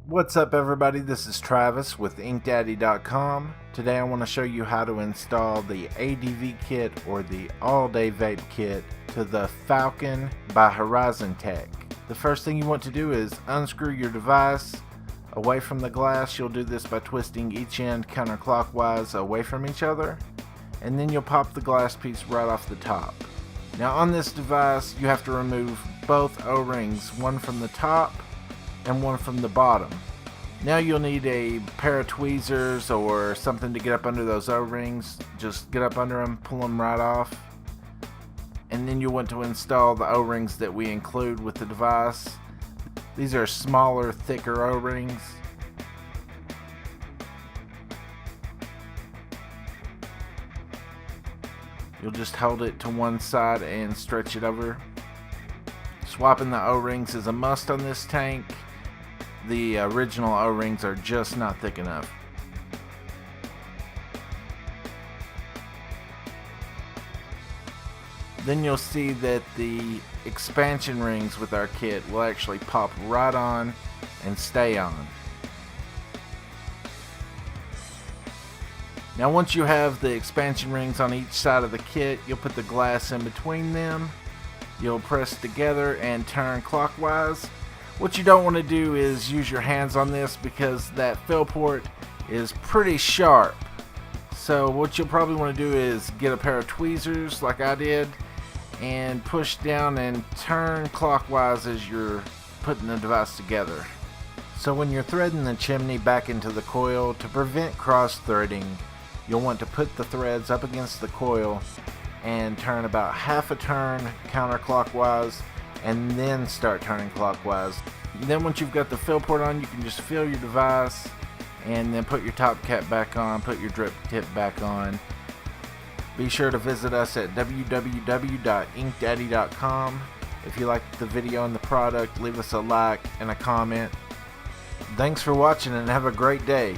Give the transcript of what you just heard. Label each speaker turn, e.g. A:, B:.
A: What's up everybody, this is Travis with ATTY.com. Today I want to show you how to install the ADV kit or the all-day vape kit to the Falcon by HorizonTech. The first thing you want to do is unscrew your device away from the glass. You'll do this by twisting each end counterclockwise away from each other, and then you'll pop the glass piece right off the top. Now on this device you have to remove both O-rings, one from the top and one from the bottom. Now you'll need a pair of tweezers or something to get up under those O-rings. Just get up under them, pull them right off, and then you'll want to install the O-rings that we include with the device. These are smaller, thicker O-rings. You'll just hold it to one side and stretch it over. Swapping the O-rings is a must on this tank. The original O-rings are just not thick enough. Then you'll see that the expansion rings with our kit will actually pop right on and stay on. Now once you have the expansion rings on each side of the kit, you'll put the glass in between them. You'll press together and turn clockwise. What you don't want to do is use your hands on this because that fill port is pretty sharp. So what you'll probably want to do is get a pair of tweezers like I did and push down and turn clockwise as you're putting the device together. So when you're threading the chimney back into the coil, to prevent cross threading, you'll want to put the threads up against the coil and turn about half a turn counterclockwise and then start turning clockwise. Then once you've got the fill port on, you can just fill your device and then put your top cap back on, put your drip tip back on. Be sure to visit us at www.inkdaddy.com. If you liked the video and the product, leave us a like and a comment. Thanks for watching and have a great day.